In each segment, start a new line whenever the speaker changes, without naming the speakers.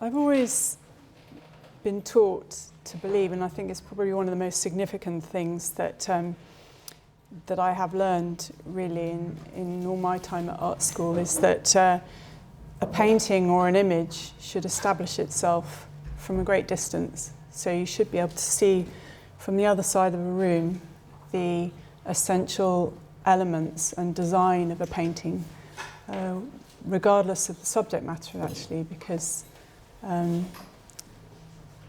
I've always been taught to believe, and I think it's probably one of the most significant things that I have learned really in all my time at art school, is that a painting or an image should establish itself from a great distance. So you should be able to see from the other side of a room the essential elements and design of a painting, regardless of the subject matter actually, because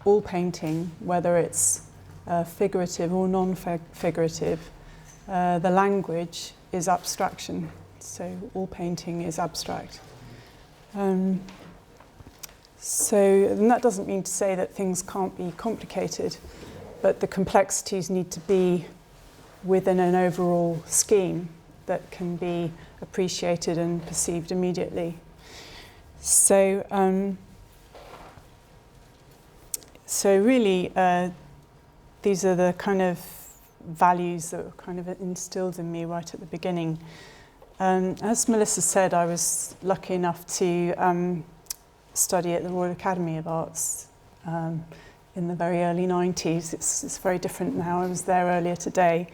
all painting, whether it's figurative or non-figurative, the language is abstraction. So all painting is abstract. And that doesn't mean to say that things can't be complicated, but the complexities need to be within an overall scheme that can be appreciated and perceived immediately. So really, these are the kind of values that were kind of instilled in me right at the beginning. As Melissa said, I was lucky enough to study at the Royal Academy of Arts in the very early 90s. It's very different now. I was there earlier today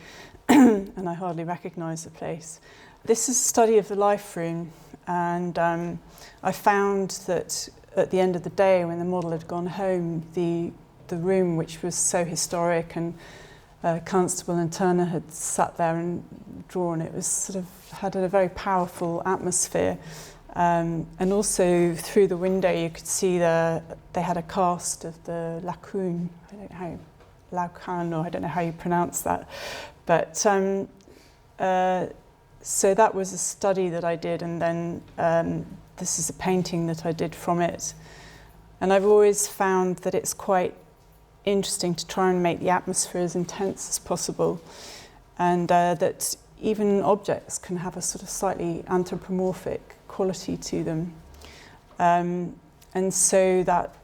and I hardly recognise the place. This is a study of the life room, and I found that at the end of the day, when the model had gone home, the room, which was so historic, and Constable and Turner had sat there and drawn, it was sort of had a very powerful atmosphere. And also through the window you could see they had a cast of the Laocoon, I don't know how you pronounce that, but so that was a study that I did, and then this is a painting that I did from it. And I've always found that it's quite interesting to try and make the atmosphere as intense as possible, and that even objects can have a sort of slightly anthropomorphic quality to them. And so that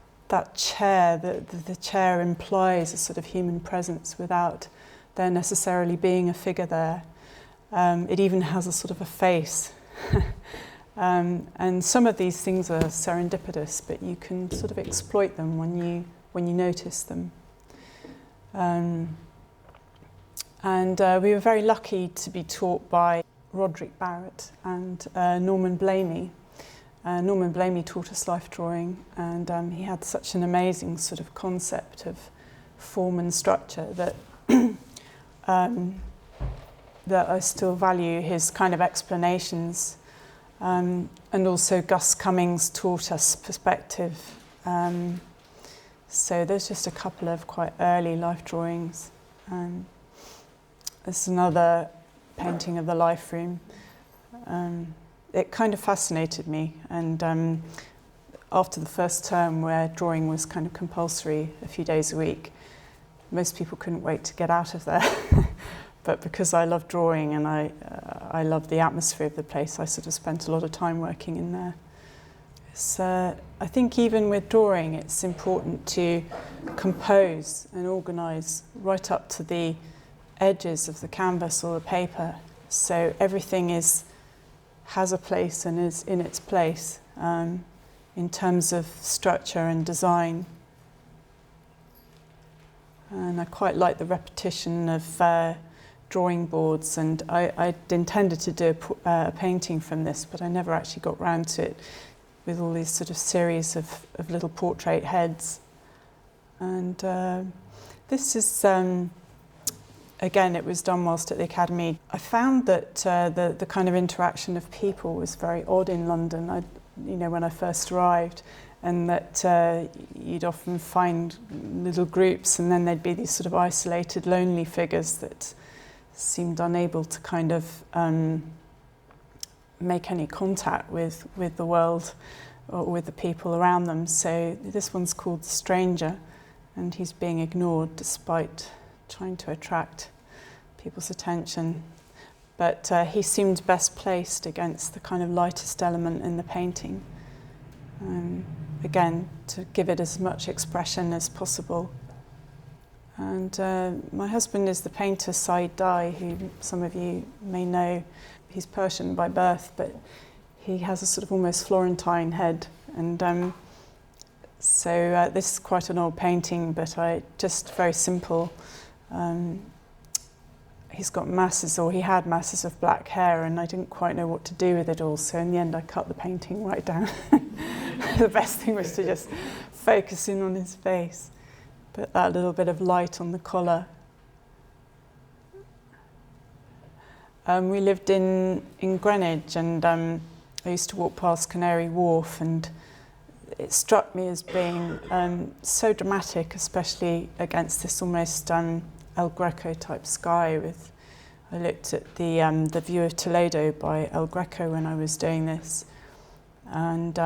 chair, the chair implies a sort of human presence without there necessarily being a figure there. It even has a sort of a face. And some of these things are serendipitous, but you can sort of exploit them when you notice them. And we were very lucky to be taught by Roderick Barrett and Norman Blamey. Norman Blamey taught us life drawing, and he had such an amazing sort of concept of form and structure that that I still value his kind of explanations. And also Gus Cummings taught us perspective. So there's just a couple of quite early life drawings. There's another painting of the life room. It kind of fascinated me, and after the first term where drawing was kind of compulsory a few days a week, most people couldn't wait to get out of there. But because I love drawing and I love the atmosphere of the place, I sort of spent a lot of time working in there. So I think even with drawing, it's important to compose and organise right up to the edges of the canvas or the paper, so everything has a place and is in its place in terms of structure and design. And I quite like the repetition of drawing boards, and I'd intended to do a painting from this, but I never actually got round to it, with all these sort of series of little portrait heads. And this is, again, it was done whilst at the Academy. I found that the kind of interaction of people was very odd in London, when I first arrived, and that you'd often find little groups, and then there'd be these sort of isolated, lonely figures that seemed unable to kind of make any contact with the world or with the people around them. So this one's called The Stranger, and he's being ignored despite trying to attract people's attention. But he seemed best placed against the kind of lightest element in the painting. Again, to give it as much expression as possible. And my husband is the painter Said Dai, who some of you may know. He's Persian by birth, but he has a sort of almost Florentine head. And So this is quite an old painting, but just very simple. He's got masses, or he had masses of black hair, and I didn't quite know what to do with it all. So in the end, I cut the painting right down. The best thing was to just focus in on his face, put that little bit of light on the collar. We lived in Greenwich, and I used to walk past Canary Wharf, and it struck me as being so dramatic, especially against this almost El Greco type sky. I looked at the view of Toledo by El Greco when I was doing this, and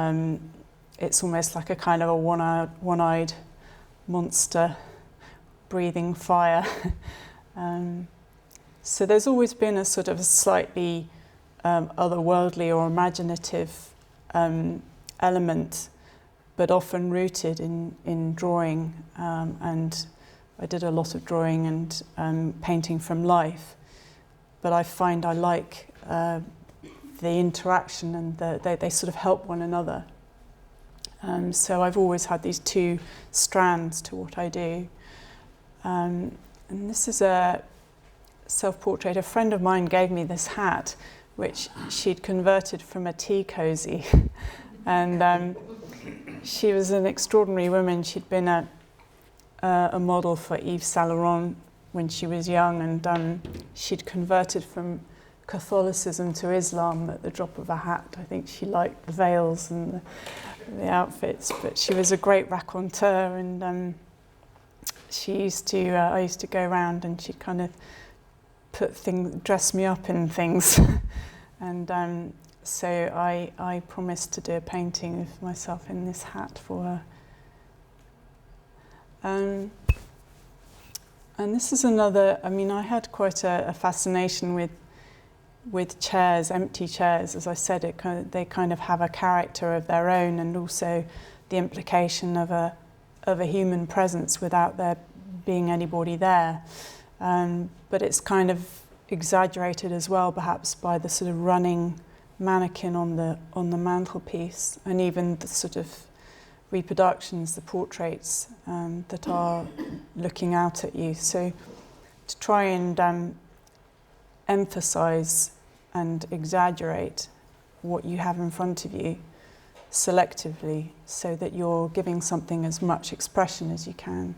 it's almost like a kind of a one-eyed monster breathing fire. So there's always been a sort of a slightly otherworldly or imaginative element, but often rooted in drawing, and I did a lot of drawing and painting from life, but I find I like the interaction, and they sort of help one another. So I've always had these two strands to what I do. And this is a self-portrait. A friend of mine gave me this hat, which she'd converted from a tea cosy. And she was an extraordinary woman. She'd been a model for Yves Saint Laurent when she was young, and she'd converted from Catholicism to Islam at the drop of a hat. I think she liked the veils and the outfits, but she was a great raconteur, and I used to go around, and she'd kind of dress me up in things. And so I promised to do a painting of myself in this hat for her. And this is another, I had quite a fascination with chairs, empty chairs. As I said, they kind of have a character of their own, and also the implication of a human presence without there being anybody there. But it's kind of exaggerated as well, perhaps, by the sort of running mannequin on the mantelpiece, and even the sort of reproductions, the portraits that are looking out at you. So to try and emphasize and exaggerate what you have in front of you selectively, so that you're giving something as much expression as you can,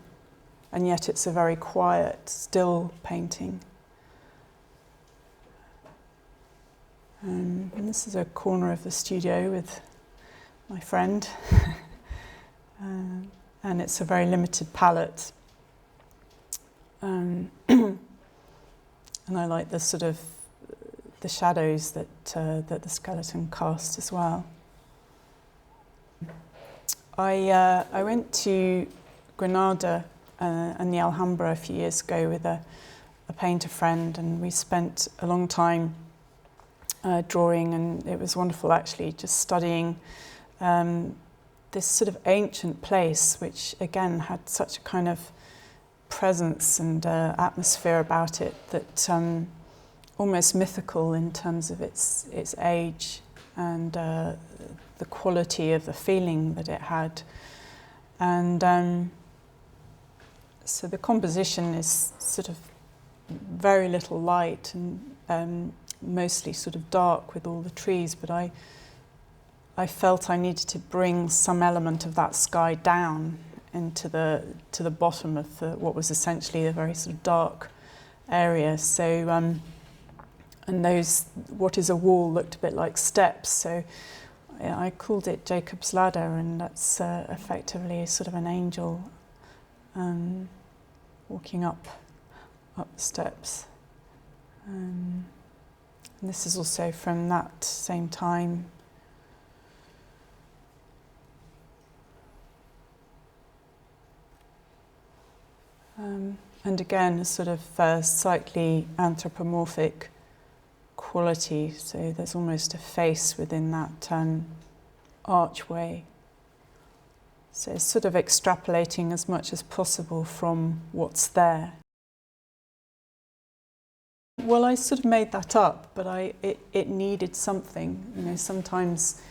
and yet it's a very quiet, still painting. And this is a corner of the studio with my friend. And it's a very limited palette. And I like the sort of the shadows that the skeleton casts as well. I went to Granada and the Alhambra a few years ago with a painter friend, and we spent a long time drawing, and it was wonderful actually, just studying this sort of ancient place, which again had such a kind of presence and atmosphere about it that almost mythical in terms of its age and the quality of the feeling that it had. And so the composition is sort of very little light and mostly sort of dark with all the trees, but I felt I needed to bring some element of that sky down into to the bottom of what was essentially a very sort of dark area. So and what is a wall looked a bit like steps. So I called it Jacob's Ladder, and that's effectively sort of an angel walking up the steps. And this is also from that same time. And again, a sort of slightly anthropomorphic quality, so there's almost a face within that archway. So it's sort of extrapolating as much as possible from what's there. Well, I sort of made that up, but it needed something. Sometimes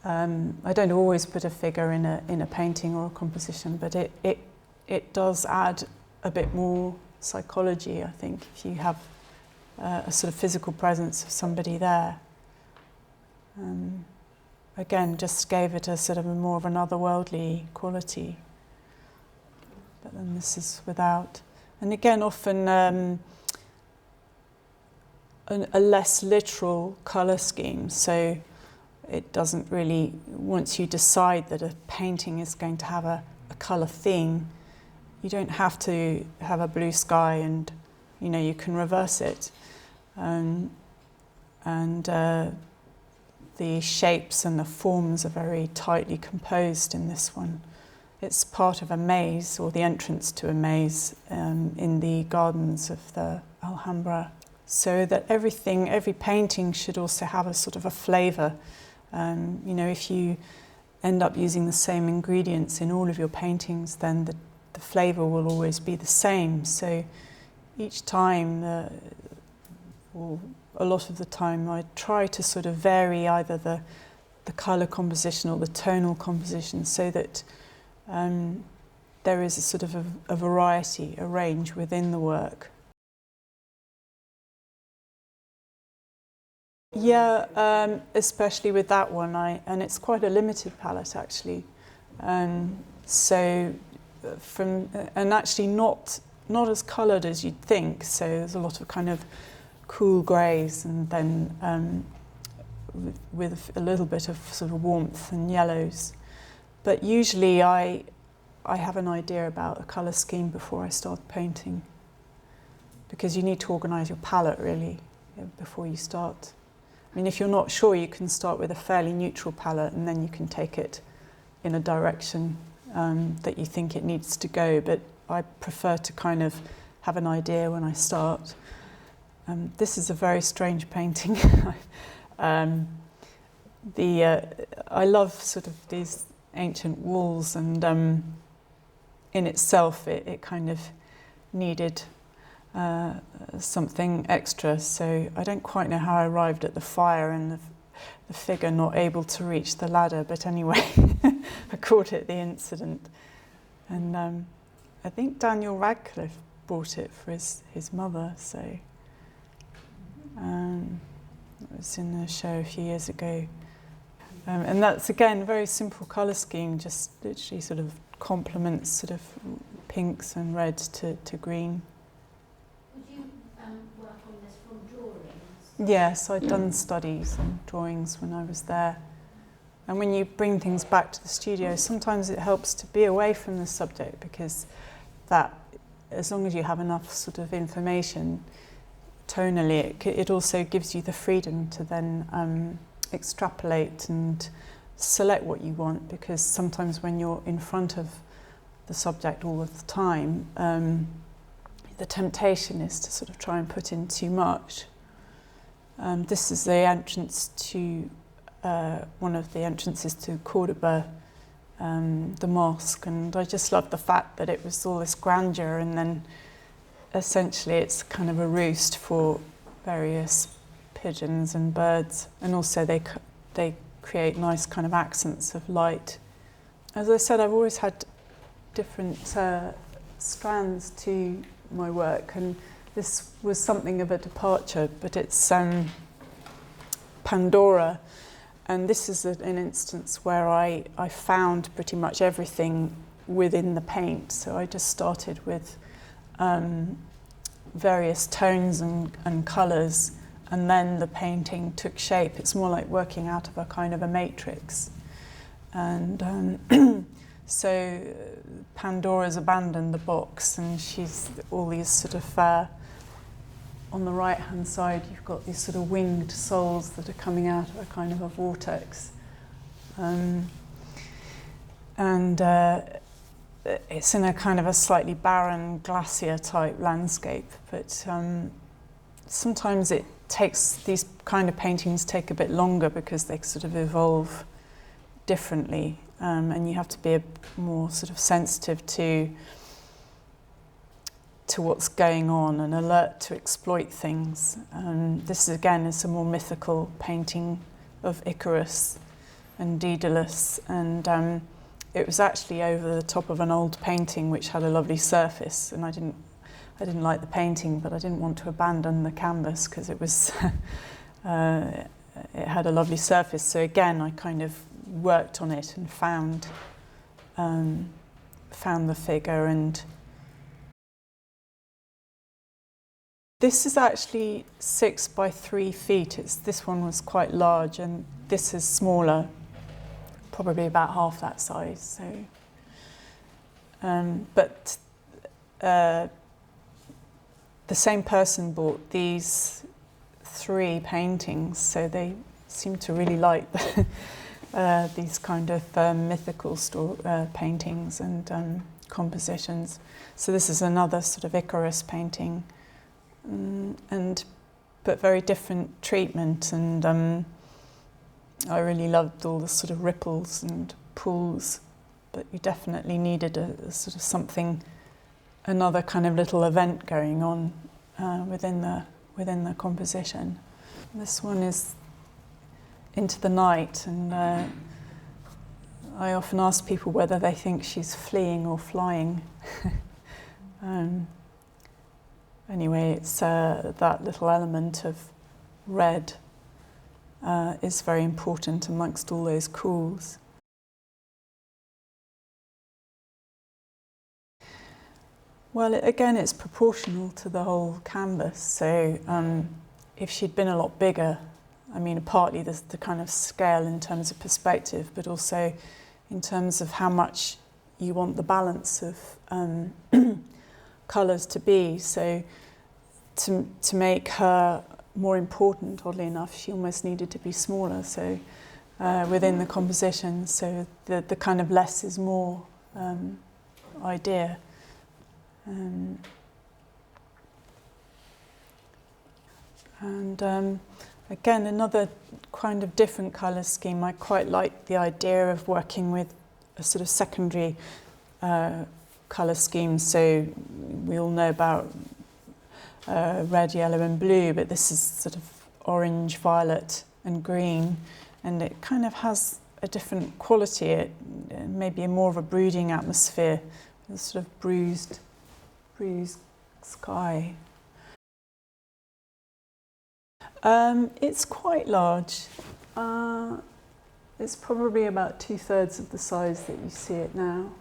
I don't always put a figure in a painting or a composition, but it does add a bit more psychology, I think, if you have a sort of physical presence of somebody there. Again, just gave it a sort of more of an otherworldly quality. But then this is without. And again, often a less literal colour scheme. So it doesn't really, once you decide that a painting is going to have a colour theme, you don't have to have a blue sky, and you can reverse it. The shapes and the forms are very tightly composed in this one. It's part of a maze, or the entrance to a maze in the gardens of the Alhambra. So that every painting should also have a sort of a flavour. If you end up using the same ingredients in all of your paintings, then the flavour will always be the same. So each time, or a lot of the time, I try to sort of vary either the colour composition or the tonal composition, so that there is a sort of a variety, a range within the work. Yeah, especially with that one, and it's quite a limited palette actually. And actually not as coloured as you'd think. So there's a lot of kind of cool greys, and then with a little bit of sort of warmth and yellows. But usually I have an idea about a colour scheme before I start painting, because you need to organise your palette really before you start. I mean, if you're not sure, you can start with a fairly neutral palette, and then you can take it in a direction that you think it needs to go. But I prefer to kind of have an idea when I start. This is a very strange painting. I love sort of these ancient walls, and in itself it kind of needed something extra. So I don't quite know how I arrived at the fire and the figure not able to reach the ladder, but anyway, I called it the incident. And I think Daniel Radcliffe bought it for his mother, so it was in a show a few years ago. And that's again a very simple colour scheme, just literally sort of complements sort of pinks and reds to green.
Would you work on this from drawings?
Yes, I'd done studies and drawings when I was there. And when you bring things back to the studio, sometimes it helps to be away from the subject, because that, as long as you have enough sort of information tonally, it also gives you the freedom to then extrapolate and select what you want, because sometimes when you're in front of the subject all of the time, the temptation is to sort of try and put in too much. This is the entrance to one of the entrances to Cordoba, the mosque, and I just loved the fact that it was all this grandeur, and then essentially it's kind of a roost for various pigeons and birds, and also they create nice kind of accents of light. As I said, I've always had different strands to my work, and this was something of a departure, but it's Pandora, and this is an instance where I found pretty much everything within the paint. So I just started with various tones and colours, and then the painting took shape. It's more like working out of a kind of a matrix. And so Pandora's abandoned the box, and she's all these sort of, on the right hand side you've got these sort of winged souls that are coming out of a kind of a vortex. It's in a kind of a slightly barren glacier type landscape, but sometimes these kind of paintings take a bit longer because they sort of evolve differently, and you have to be more sort of sensitive to what's going on and alert to exploit things. This again is a more mythical painting of Icarus, and Daedalus, and it was actually over the top of an old painting which had a lovely surface, and I didn't like the painting, but I didn't want to abandon the canvas because it was it had a lovely surface. So again, I kind of worked on it and found the figure. And this is actually 6 by 3 feet. This one was quite large, and this is smaller, probably about half that size. So, but the same person bought these 3 paintings, so they seem to really like these kind of mythical paintings and compositions. So this is another sort of Icarus painting, but very different treatment, and I really loved all the sort of ripples and pools, but you definitely needed a sort of something, another kind of little event going on within the composition. This one is into the night, and I often ask people whether they think she's fleeing or flying. Anyway, it's that little element of red is very important amongst all those cools. Well, again, it's proportional to the whole canvas. So if she'd been a lot bigger, I mean, partly there's the kind of scale in terms of perspective, but also in terms of how much you want the balance of colours to be. So to make her more important, oddly enough, she almost needed to be smaller. So within the composition, so the kind of less is more idea. Again, another kind of different colour scheme. I quite like the idea of working with a sort of secondary colour scheme. So we all know about red, yellow and blue, but this is sort of orange, violet and green, and it kind of has a different quality. It maybe a more of a brooding atmosphere, a sort of bruised sky. It's quite large. It's probably about 2/3 of the size that you see it now.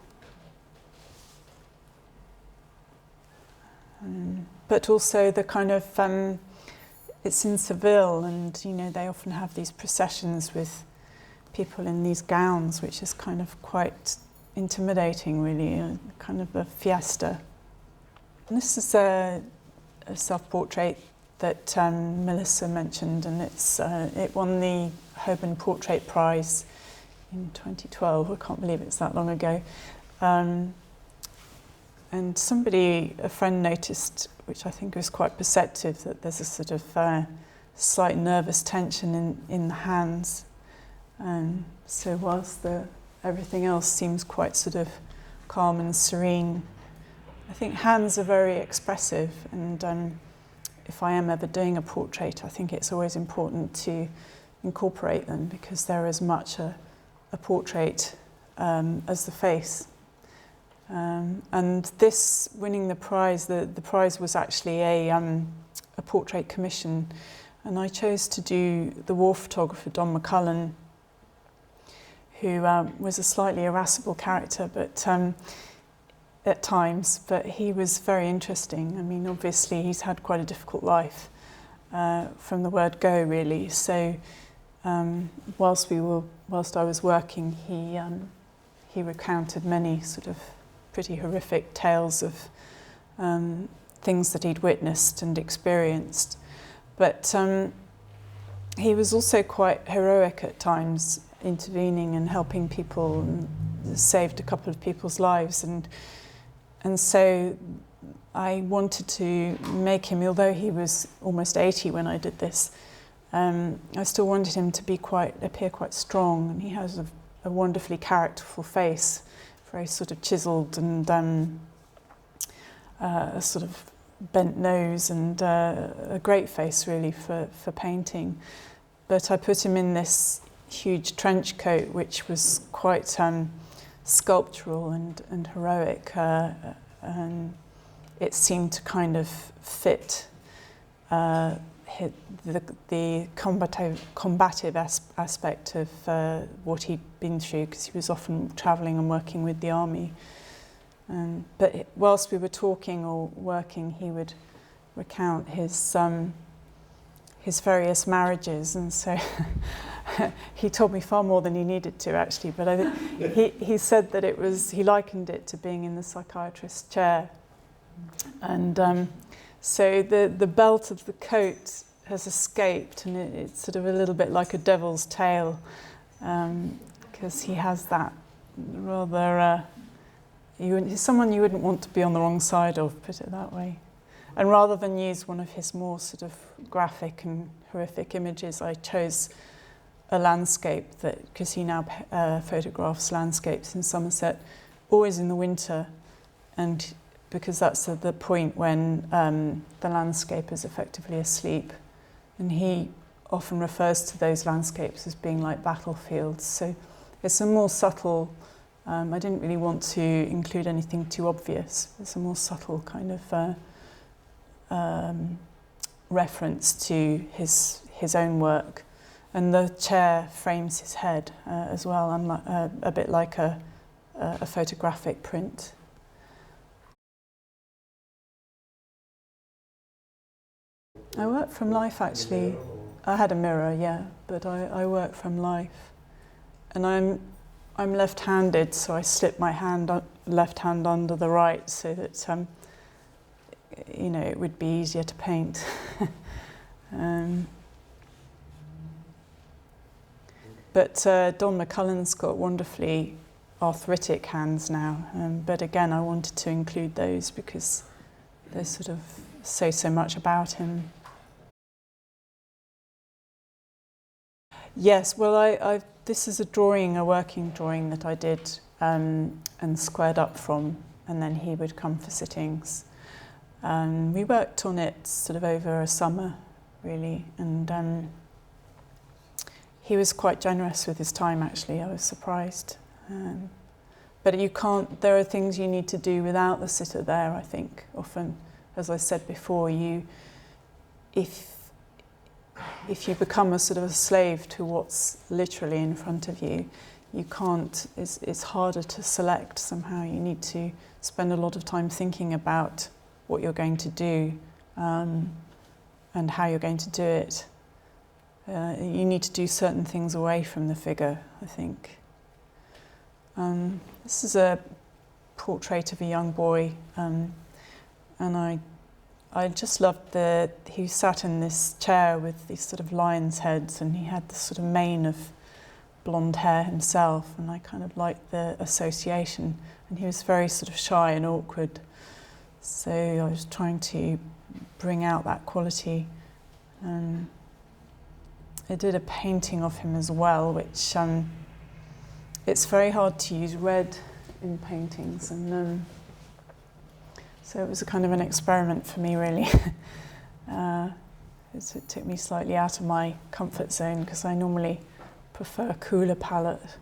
But also the kind of, it's in Seville, and you know, they often have these processions with people in these gowns, which is kind of quite intimidating, really, kind of a fiesta. And this is a self-portrait that Melissa mentioned, and it won the Holborn Portrait Prize in 2012. I can't believe it's that long ago. And a friend noticed, which I think was quite perceptive, that there's a sort of slight nervous tension in the hands. So whilst everything else seems quite sort of calm and serene, I think hands are very expressive, and if I am ever doing a portrait, I think it's always important to incorporate them, because they're as much a portrait as the face. And this winning the prize, the prize was actually a portrait commission, and I chose to do the war photographer Don McCullen, who was a slightly irascible character, but at times, but he was very interesting. I mean, obviously he's had quite a difficult life from the word go, really. So whilst I was working, he recounted many sort of pretty horrific tales of things that he'd witnessed and experienced. But he was also quite heroic at times, intervening and helping people, and saved a couple of people's lives. And so I wanted to make him, although he was almost 80 when I did this, I still wanted him to appear quite strong, and he has a wonderfully characterful face, very sort of chiselled, and a sort of bent nose, and a great face really for painting. But I put him in this huge trench coat, which was quite sculptural and heroic. And it seemed to kind of fit the combative aspect of what he'd been through, because he was often travelling and working with the army. But whilst we were talking or working, he would recount his various marriages, and so he told me far more than he needed to, actually. But I think he said that he likened it to being in the psychiatrist's chair, and so the belt of the coat has escaped, and it's sort of a little bit like a devil's tail, because he has that rather. He's someone you wouldn't want to be on the wrong side of, put it that way. And rather than use one of his more sort of graphic and horrific images, I chose a landscape because he now photographs landscapes in Somerset, always in the winter, and because that's the point when the landscape is effectively asleep. And he often refers to those landscapes as being like battlefields. So it's a more subtle. I didn't really want to include anything too obvious. It's a more subtle kind of reference to his own work. And the chair frames his head as well, a bit like a photographic print. I work from life, actually. I had a mirror, yeah, but I work from life. And I'm left-handed, so I slip my left hand under the right so that it would be easier to paint. But Don McCullen's got wonderfully arthritic hands now. But again, I wanted to include those because they sort of say so much about him. Yes, well, this is a working drawing that I did and squared up from, and then he would come for sittings. We worked on it sort of over a summer, really, and he was quite generous with his time, actually. I was surprised. But there are things you need to do without the sitter there, I think. Often, as I said before, if you become a sort of a slave to what's literally in front of you, you can't, it's harder to select somehow. You need to spend a lot of time thinking about what you're going to do and how you're going to do it. You need to do certain things away from the figure, I think. This is a portrait of a young boy, and I just loved he sat in this chair with these sort of lion's heads, and he had this sort of mane of blonde hair himself, and I kind of liked the association. And he was very sort of shy and awkward, so I was trying to bring out that quality. I did a painting of him as well, which it's very hard to use red in paintings, and so it was a kind of an experiment for me, really. It took me slightly out of my comfort zone because I normally prefer a cooler palette.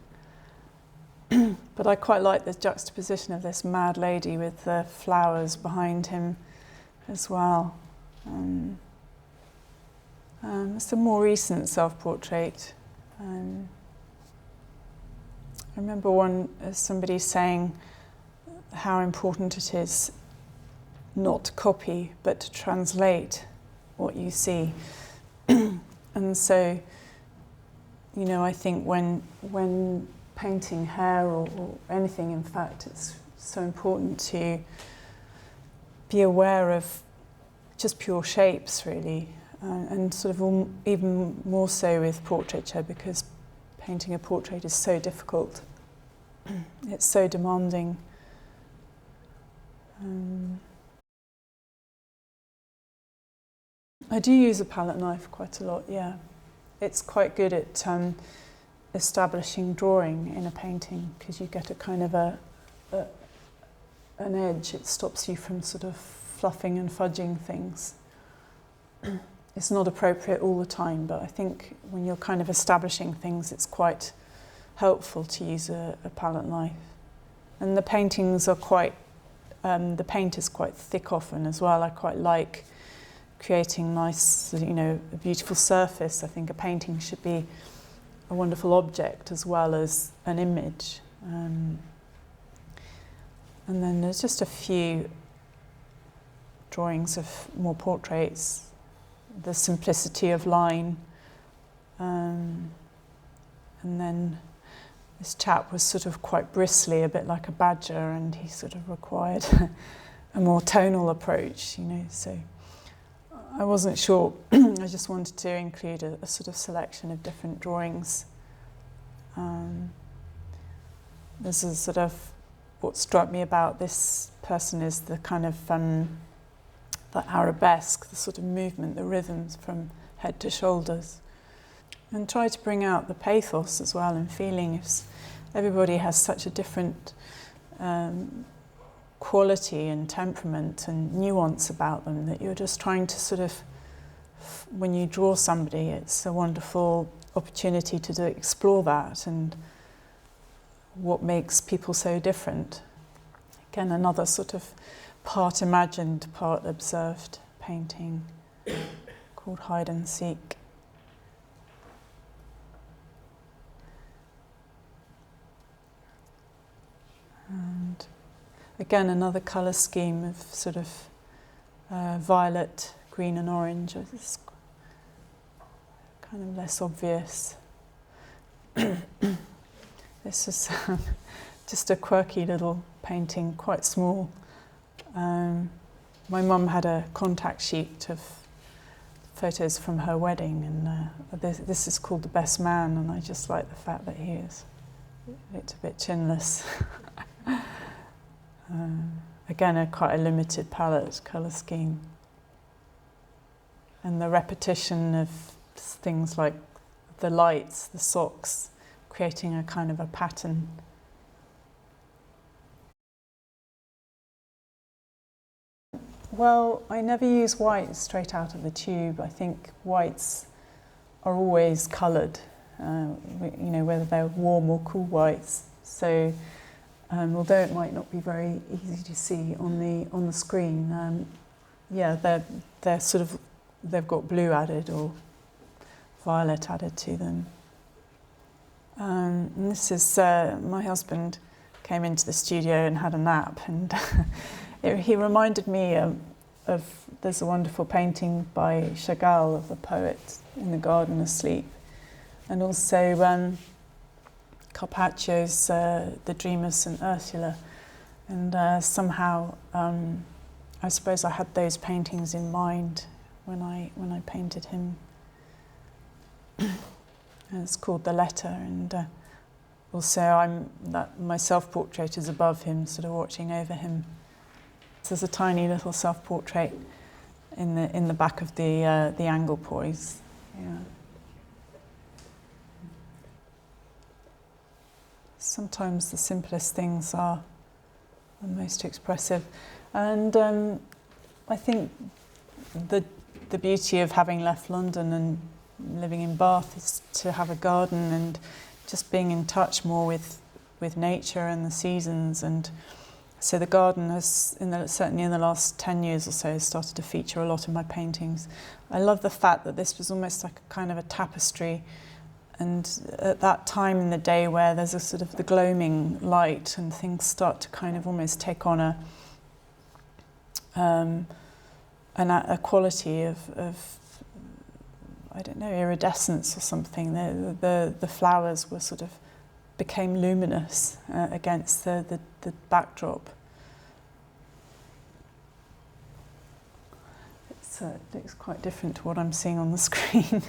But I quite like the juxtaposition of this mad lady with the flowers behind him as well. It's a more recent self-portrait. I remember somebody saying how important it is not to copy, but to translate what you see. And so, I think when painting hair or anything, in fact, it's so important to be aware of just pure shapes, really, and sort of even more so with portraiture, because painting a portrait is so difficult. It's so demanding. I do use a palette knife quite a lot, yeah. It's quite good at establishing drawing in a painting, because you get a kind of an edge. It stops you from sort of fluffing and fudging things. it's not appropriate all the time, but I think when you're kind of establishing things, it's quite helpful to use a palette knife. And the paintings are quite, the paint is quite thick often as well. I quite like creating nice, a beautiful surface. I think a painting should be a wonderful object as well as an image. And then there's just a few drawings of more portraits, the simplicity of line. And then this chap was sort of quite bristly, a bit like a badger, and he sort of required a more tonal approach, so I wasn't sure. I just wanted to include a sort of selection of different drawings. This is sort of what struck me about this person is the kind of the arabesque, the sort of movement, the rhythms from head to shoulders, and try to bring out the pathos as well and feelings. Everybody has such a different quality and temperament and nuance about them that you're just trying to sort of, when you draw somebody, it's a wonderful opportunity to explore that and what makes people so different. Again, another sort of part imagined, part observed painting called Hide and Seek. And again, another colour scheme of sort of violet, green and orange. It's kind of less obvious. This is just a quirky little painting, quite small. My mum had a contact sheet of photos from her wedding, and this is called The Best Man, and I just like the fact that he is a bit chinless. Again, quite a limited palette, colour scheme. And the repetition of things like the lights, the socks, creating a kind of a pattern. Well, I never use white straight out of the tube. I think whites are always coloured, whether they're warm or cool whites. So, although it might not be very easy to see on the screen, they're sort of, they've got blue added or violet added to them. And this is my husband came into the studio and had a nap, and he reminded me of there's a wonderful painting by Chagall of a poet in the garden asleep, and also Carpaccio's The Dream of St. Ursula, and somehow I suppose I had those paintings in mind when I painted him. It's called The Letter, and also my self-portrait is above him, sort of watching over him. So there's a tiny little self-portrait in the back of the angle poise. Yeah. Sometimes the simplest things are the most expressive, and I think the beauty of having left London and living in Bath is to have a garden and just being in touch more with nature and the seasons. And so the garden has, certainly in the last 10 years or so, has started to feature a lot in my paintings. I love the fact that this was almost like a kind of a tapestry, and at that time in the day where there's a sort of the gloaming light and things start to kind of almost take on a quality of I don't know, iridescence or something. The flowers were sort of became luminous against the backdrop. It looks quite different to what I'm seeing on the screen.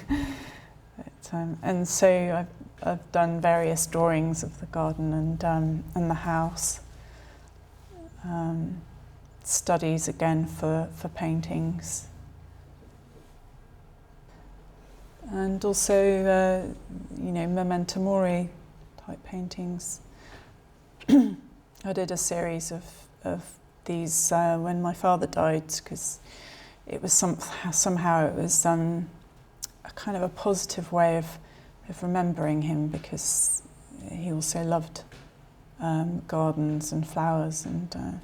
And so I've done various drawings of the garden and the house. Studies again for paintings. And also, memento mori type paintings. I did a series of these when my father died, because it was somehow it was a kind of a positive way of remembering him, because he also loved gardens and flowers, and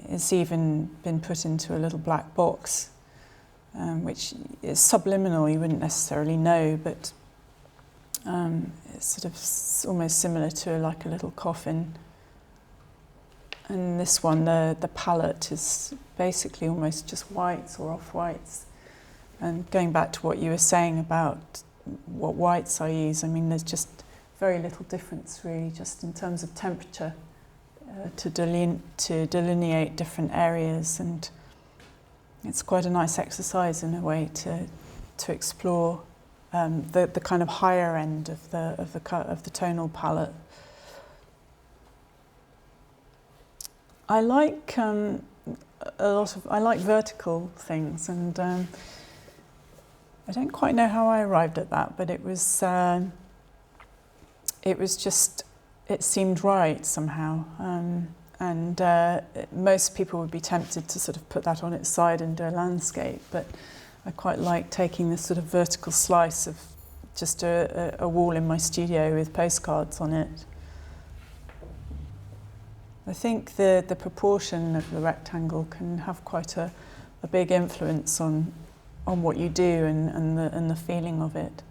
it's even been put into a little black box, which is subliminal, you wouldn't necessarily know, but it's sort of almost similar to like a little coffin. And this one, the palette is basically almost just whites or off-whites. And going back to what you were saying about what whites I use, I mean, there's just very little difference really, just in terms of temperature, to delineate different areas, and it's quite a nice exercise in a way to explore the kind of higher end of the tonal palette. I like I like vertical things, and I don't quite know how I arrived at that, but it was just, it seemed right somehow, and most people would be tempted to sort of put that on its side and do a landscape, but I quite like taking this sort of vertical slice of just a wall in my studio with postcards on it. I think the proportion of the rectangle can have quite a big influence on what you do and the feeling of it.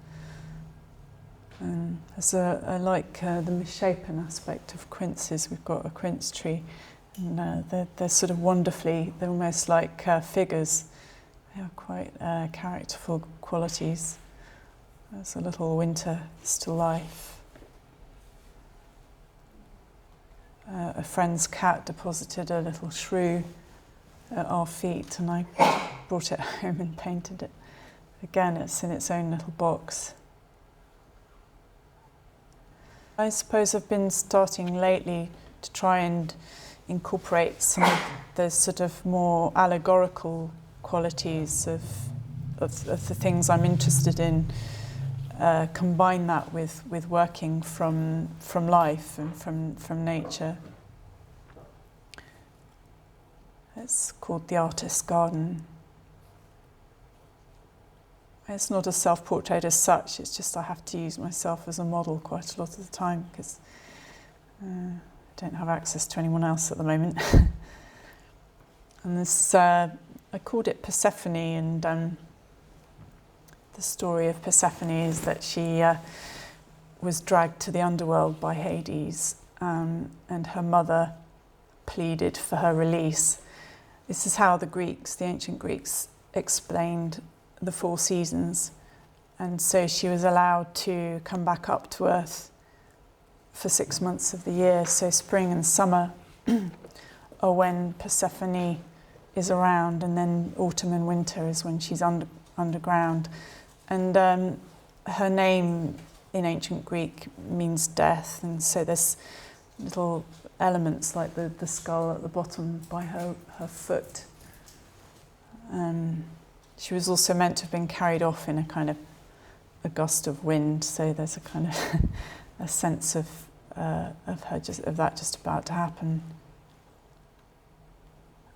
I like the misshapen aspect of quinces. We've got a quince tree, and they're sort of wonderfully, they're almost like figures. They have quite characterful qualities. There's a little winter still life. A friend's cat deposited a little shrew at our feet, and I brought it home and painted it. Again, it's in its own little box. I suppose I've been starting lately to try and incorporate some of the sort of more allegorical qualities of the things I'm interested in, combine that with working from life and from nature. It's called The Artist's Garden. It's not a self-portrait as such, it's just I have to use myself as a model quite a lot of the time, because I don't have access to anyone else at the moment. And this, I called it Persephone, and the story of Persephone is that she was dragged to the underworld by Hades, and her mother pleaded for her release. This is how the ancient Greeks, explained the 4 seasons, and so she was allowed to come back up to earth for 6 months of the year. So spring and summer are when Persephone is around, and then autumn and winter is when she's underground. And her name in ancient Greek means death, and so there's little elements like the skull at the bottom by her foot. She was also meant to have been carried off in a kind of a gust of wind, so there's a kind of a sense of that just about to happen.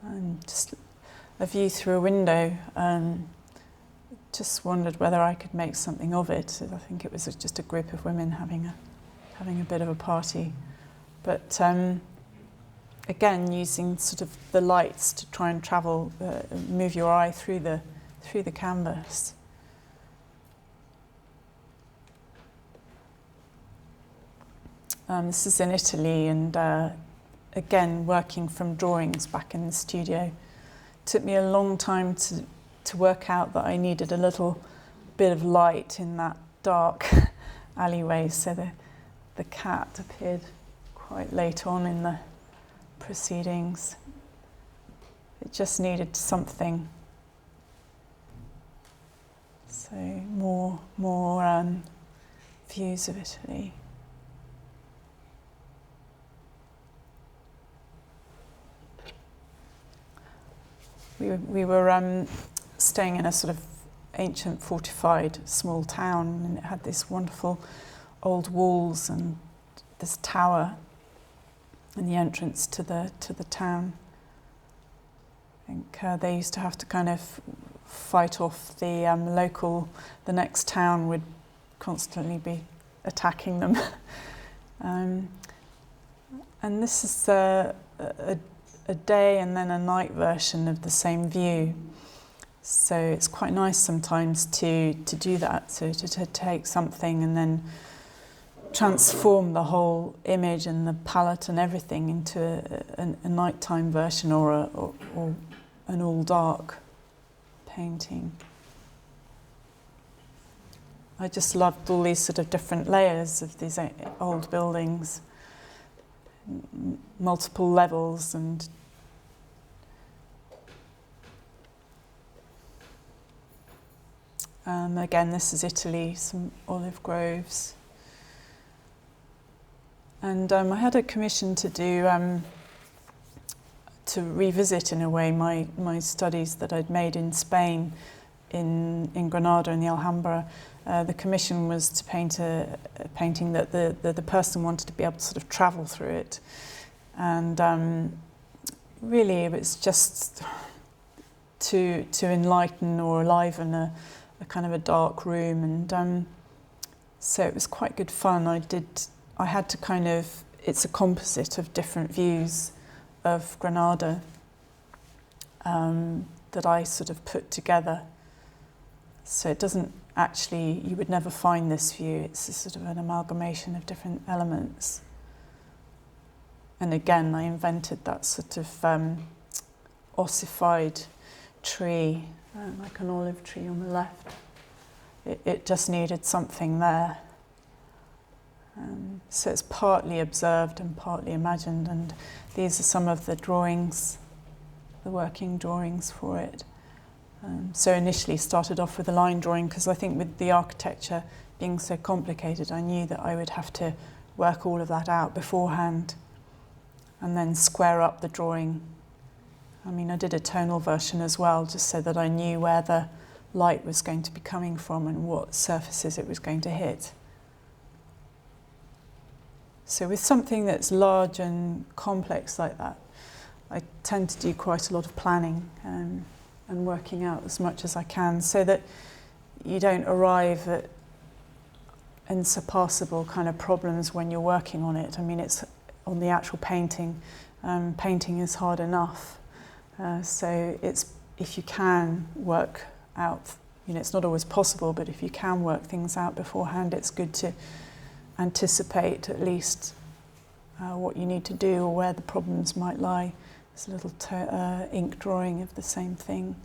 And just a view through a window. Just wondered whether I could make something of it. I think it was just a group of women having a bit of a party, but again using sort of the lights to try and travel, move your eye through the canvas. This is in Italy, and again working from drawings back in the studio. It took me a long time to work out that I needed a little bit of light in that dark alleyway, so the cat appeared quite late on in the proceedings. It just needed something. So more views of Italy. We were staying in a sort of ancient fortified small town, and it had this wonderful old walls and this tower and the entrance to the town. think they used to have to kind of fight off the the next town would constantly be attacking them. And this is a day and then a night version of the same view. So it's quite nice sometimes to do that, so to take something and then transform the whole image and the palette and everything into a nighttime version or an all dark painting. I just loved all these sort of different layers of these old buildings, multiple levels, and again, this is Italy, some olive groves. And I had a commission to do, to revisit in a way my studies that I'd made in Spain, in Granada in the Alhambra. The commission was to paint a painting that the person wanted to be able to sort of travel through it. And really it was just to enlighten or enliven a kind of a dark room, and so it was quite good fun. I had to kind of, it's a composite of different views of Granada that I sort of put together. So it doesn't actually, you would never find this view, it's a sort of an amalgamation of different elements. And again, I invented that sort of ossified tree, like an olive tree on the left. It just needed something there. So it's partly observed and partly imagined, and these are some of the drawings, the working drawings for it. So initially started off with a line drawing, because I think with the architecture being so complicated, I knew that I would have to work all of that out beforehand and then square up the drawing. I mean, I did a tonal version as well, just so that I knew where the light was going to be coming from and what surfaces it was going to hit. So with something that's large and complex like that, I tend to do quite a lot of planning and working out as much as I can, so that you don't arrive at insurpassable kind of problems when you're working on it. I mean, it's on the actual painting. Painting is hard enough. So it's, if you can work out, you know, it's not always possible, but if you can work things out beforehand, it's good to anticipate at least what you need to do or where the problems might lie. There's a little ink drawing of the same thing.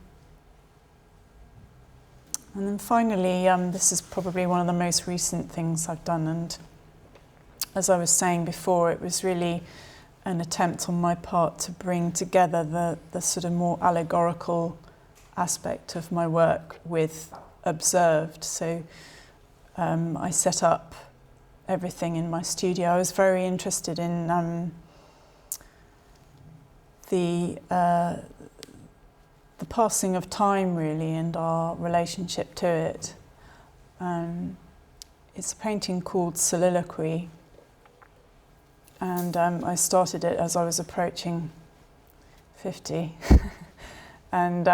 And then finally, this is probably one of the most recent things I've done, and as I was saying before, it was really an attempt on my part to bring together the sort of more allegorical aspect of my work with observed. So I set up everything in my studio. I was very interested in the passing of time, really, and our relationship to it. It's a painting called Soliloquy, and I started it as I was approaching 50. And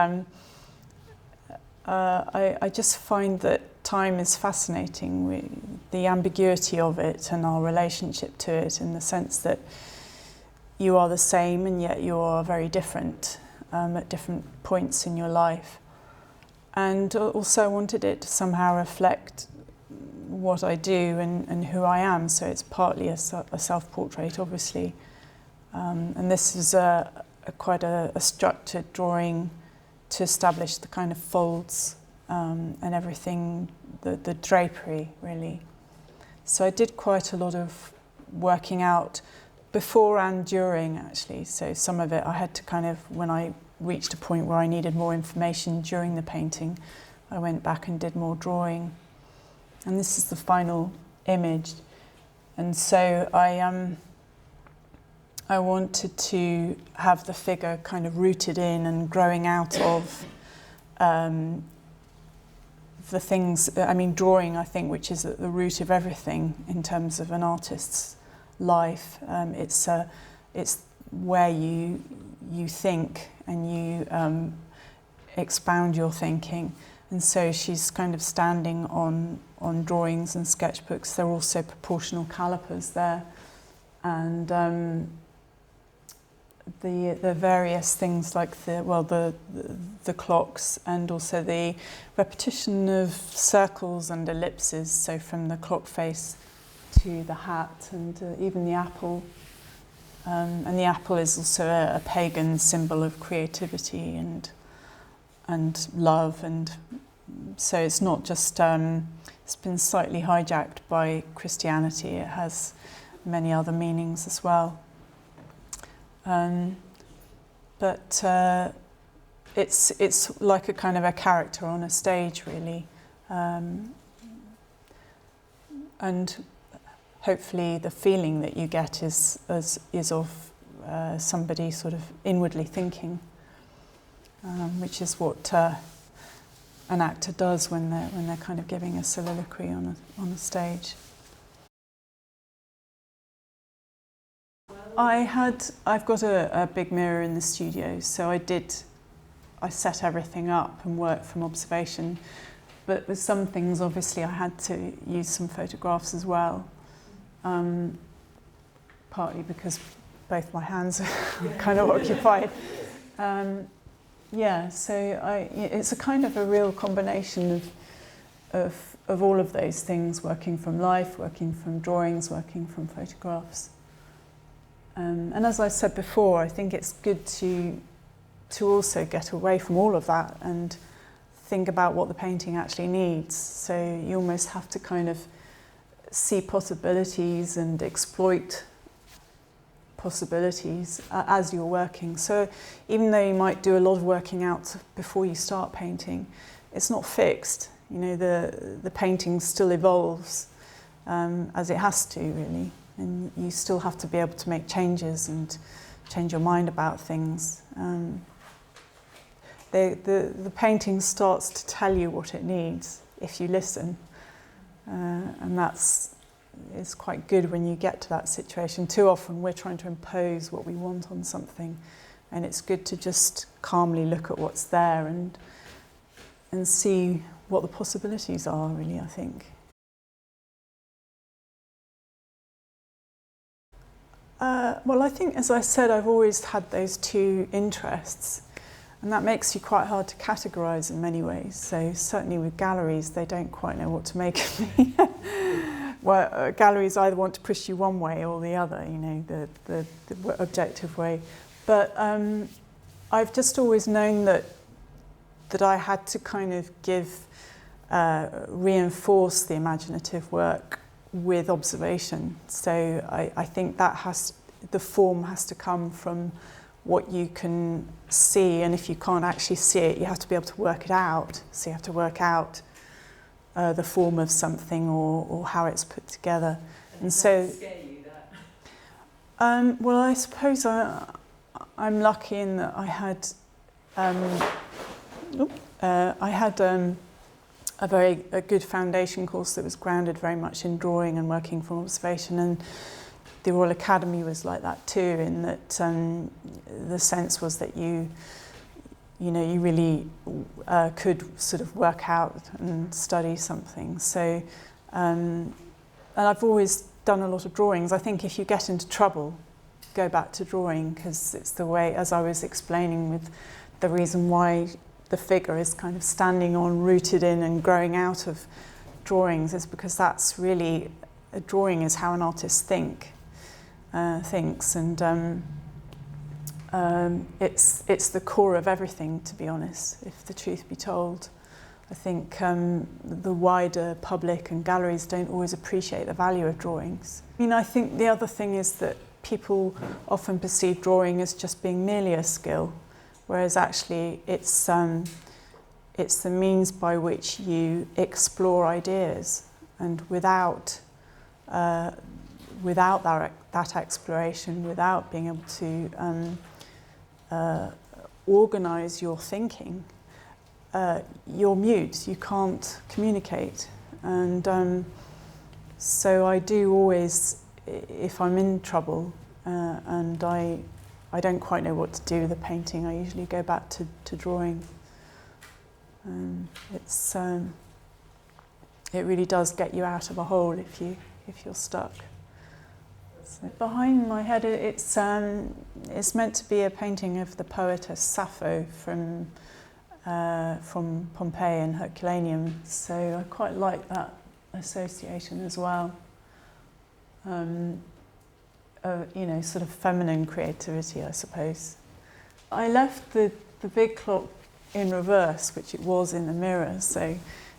I just find that time is fascinating, the ambiguity of it and our relationship to it, in the sense that you are the same and yet you are very different at different points in your life. And also I wanted it to somehow reflect what I do and who I am, so it's partly a self-portrait, obviously. And this is quite a structured drawing to establish the kind of folds and everything, the drapery, really. So I did quite a lot of working out before and during, actually. So some of it I had to kind of, when I reached a point where I needed more information during the painting, I went back and did more drawing. And this is the final image. And so I wanted to have the figure kind of rooted in and growing out of the things, I mean, drawing, I think, which is at the root of everything in terms of an artist's life. It's where you you think and you expound your thinking. And so she's kind of standing on drawings and sketchbooks. There are also proportional calipers there, and the various things like the clocks, and also the repetition of circles and ellipses. So from the clock face to the hat, and even the apple. And the apple is also a pagan symbol of creativity and love, and so it's not just it's been slightly hijacked by Christianity. It has many other meanings as well. But it's like a kind of a character on a stage, really, and hopefully the feeling that you get is of somebody sort of inwardly thinking, which is what an actor does when they're kind of giving a soliloquy on a stage. I've got a big mirror in the studio, so I set everything up and worked from observation, but with some things obviously I had to use some photographs as well, partly because both my hands are kind of occupied. So it's a kind of a real combination of all of those things, working from life, working from drawings, working from photographs. And as I said before, I think it's good to also get away from all of that and think about what the painting actually needs. So you almost have to kind of see possibilities and exploit possibilities as you're working. So even though you might do a lot of working out before you start painting, it's not fixed. You know, the painting still evolves as it has to, really. And you still have to be able to make changes and change your mind about things. The painting starts to tell you what it needs if you listen, and it's quite good when you get to that situation. Too often we're trying to impose what we want on something, and it's good to just calmly look at what's there and see what the possibilities are, really, I think. Well, I think, as I said, I've always had those two interests, and that makes you quite hard to categorise in many ways. So certainly with galleries, they don't quite know what to make of me. Well, galleries either want to push you one way or the other, you know, the objective way. But I've just always known that I had to kind of reinforce the imaginative work with observation. So I think the form has to come from what you can see, and if you can't actually see it, you have to be able to work it out. So you have to work out the form of something or how it's put together. And so, scare you, that? Well, I suppose I'm lucky in that I had a good foundation course that was grounded very much in drawing and working from observation, and the Royal Academy was like that too, in that the sense was that you really could sort of work out and study something. So, and I've always done a lot of drawings. I think if you get into trouble, go back to drawing, because it's the way, as I was explaining with the reason why the figure is kind of standing on, rooted in and growing out of drawings, is because that's really, a drawing is how an artist thinks, and it's the core of everything, to be honest, if the truth be told. I think the wider public and galleries don't always appreciate the value of drawings. I mean, I think the other thing is that people often perceive drawing as just being merely a skill, whereas actually it's the means by which you explore ideas, and without that exploration, without being able to organise your thinking, you're mute, you can't communicate. And so I do always, if I'm in trouble and I I don't quite know what to do with the painting, I usually go back to drawing. It really does get you out of a hole if you're stuck. So behind my head, it's meant to be a painting of the poetess Sappho from Pompeii and Herculaneum. So I quite like that association as well. You know, sort of feminine creativity, I suppose. I left the big clock in reverse, which it was in the mirror, so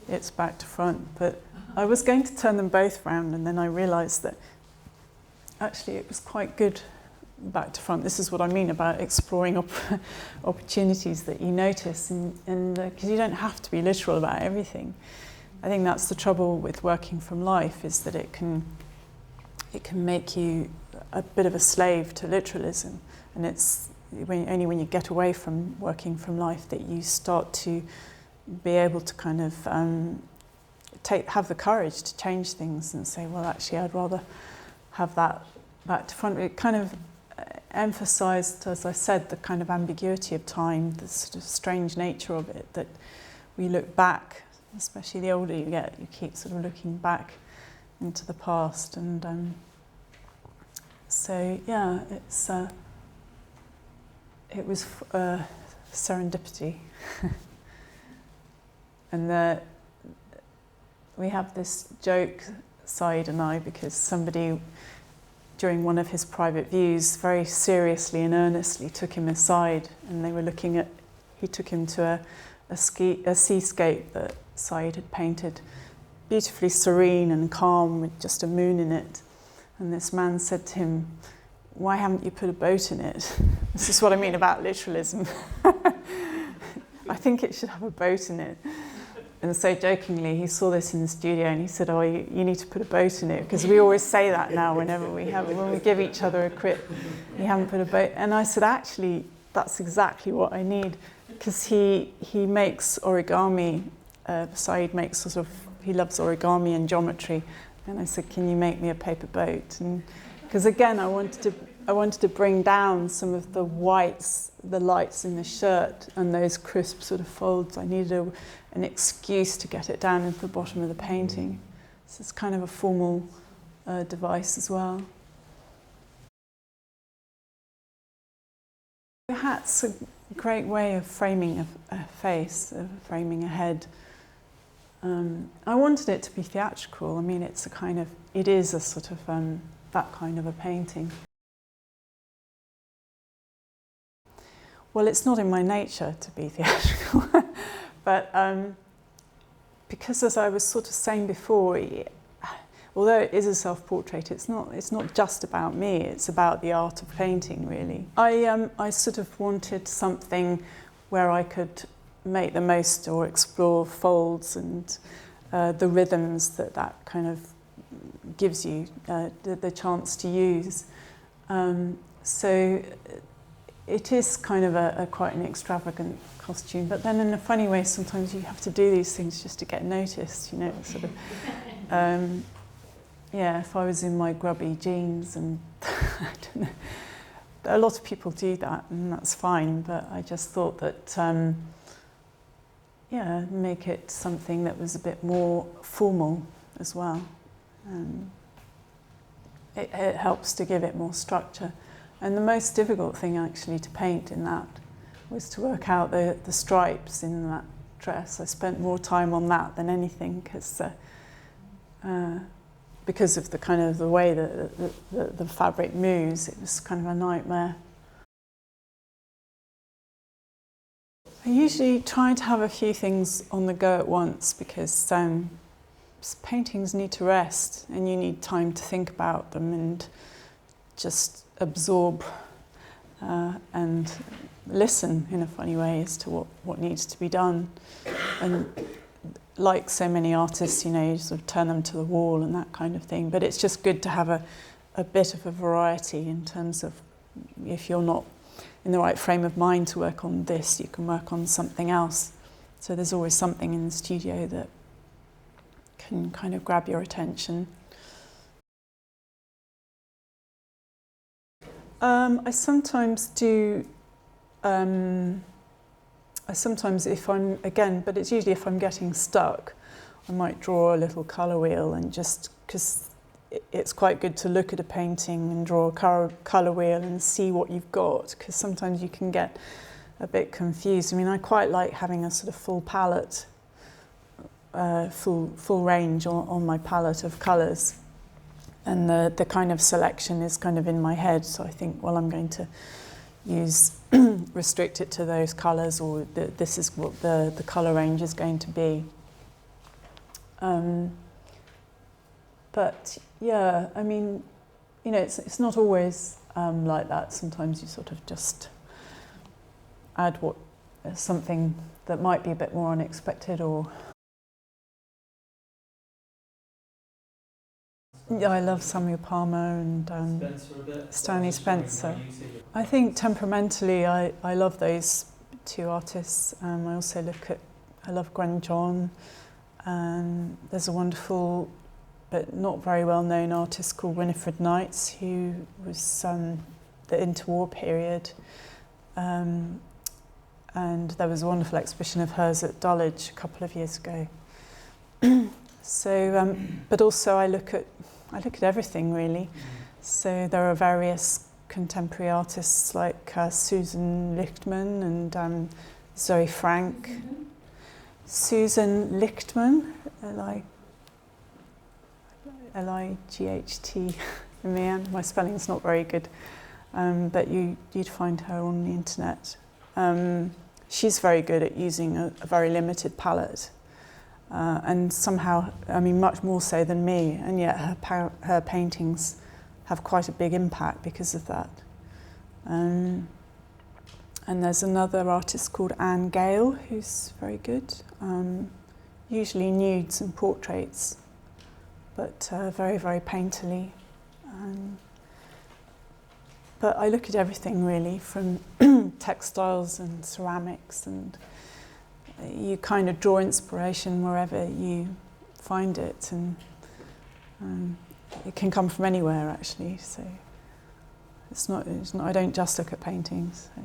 it's back to front. But I was going to turn them both round, and then I realised that actually it was quite good back to front. This is what I mean about exploring opportunities that you notice, and because you don't have to be literal about everything. I think that's the trouble with working from life, is that it can make you a bit of a slave to literalism, and it's only when you get away from working from life that you start to be able to kind of have the courage to change things and say, well, actually, I'd rather have that back to front. It kind of emphasised, as I said, the kind of ambiguity of time, the sort of strange nature of it, that we look back, especially the older you get, you keep sort of looking back into the past. And so, yeah, it was serendipity. And we have this joke, Said and I, because somebody, during one of his private views, very seriously and earnestly took him aside, and they were looking at, he took him to a seascape that Said had painted, beautifully serene and calm with just a moon in it. And this man said to him, "Why haven't you put a boat in it?" This is what I mean about literalism. I think it should have a boat in it. And so jokingly, he saw this in the studio and he said, "Oh, you need to put a boat in it," because we always say that now whenever when we give each other a quip, "You haven't put a boat." And I said, actually, that's exactly what I need, because he makes origami. Said makes he loves origami and geometry. And I said, "Can you make me a paper boat?" And because again, I wanted to bring down some of the whites, the lights in the shirt, and those crisp sort of folds. I needed an excuse to get it down into the bottom of the painting. So it's kind of a formal device as well. The hat's a great way of framing a face, of framing a head. I wanted it to be theatrical. I mean, it is a sort of that kind of a painting. Well, it's not in my nature to be theatrical, but because, as I was sort of saying before, although it is a self-portrait, it's not just about me. It's about the art of painting, really. I sort of wanted something where I could make the most or explore folds and the rhythms that kind of gives you the chance to use. So it is kind of quite an extravagant costume, but then in a funny way, sometimes you have to do these things just to get noticed, you know, sort of. Yeah, if I was in my grubby jeans and I don't know, a lot of people do that, and that's fine, but I just thought that yeah, make it something that was a bit more formal as well. It helps to give it more structure. And the most difficult thing actually to paint in that was to work out the stripes in that dress. I spent more time on that than anything, because of the kind of the way that the fabric moves. It was kind of a nightmare. I usually try to have a few things on the go at once, because paintings need to rest and you need time to think about them and just absorb and listen in a funny way as to what needs to be done. And like so many artists, you know, you sort of turn them to the wall and that kind of thing. But it's just good to have a bit of a variety in terms of, if you're not in the right frame of mind to work on this, you can work on something else. So there's always something in the studio that can kind of grab your attention. I sometimes do. I sometimes, if I'm but it's usually if I'm getting stuck, I might draw a little colour wheel, and just because it's quite good to look at a painting and draw a colour wheel and see what you've got, because sometimes you can get a bit confused. I mean, I quite like having a sort of full palette, full range on my palette of colours, and the kind of selection is kind of in my head. So I think, well, I'm going to restrict it to those colours, or this is what the colour range is going to be. But yeah, I mean, you know, it's not always like that. Sometimes you sort of just add something that might be a bit more unexpected, or yeah, I love Samuel Palmer and Stanley Spencer. I think temperamentally, I love those two artists. I also I love Gwen John. There's a wonderful but not very well known artist called Winifred Knights, who was the interwar period. And there was a wonderful exhibition of hers at Dulwich a couple of years ago. So, but also I look at everything really. So there are various contemporary artists like Susan Lichtman and Zoe Frank. Susan Lichtman, L-I-G-H-T, my spelling's not very good, but you'd find her on the internet. She's very good at using a very limited palette, and somehow, I mean, much more so than me, and yet her paintings have quite a big impact because of that. And there's another artist called Anne Gale, who's very good, usually nudes and portraits, but very, very painterly. But I look at everything really, from textiles and ceramics, and you kind of draw inspiration wherever you find it, and it can come from anywhere actually. So it's not I don't just look at paintings. So.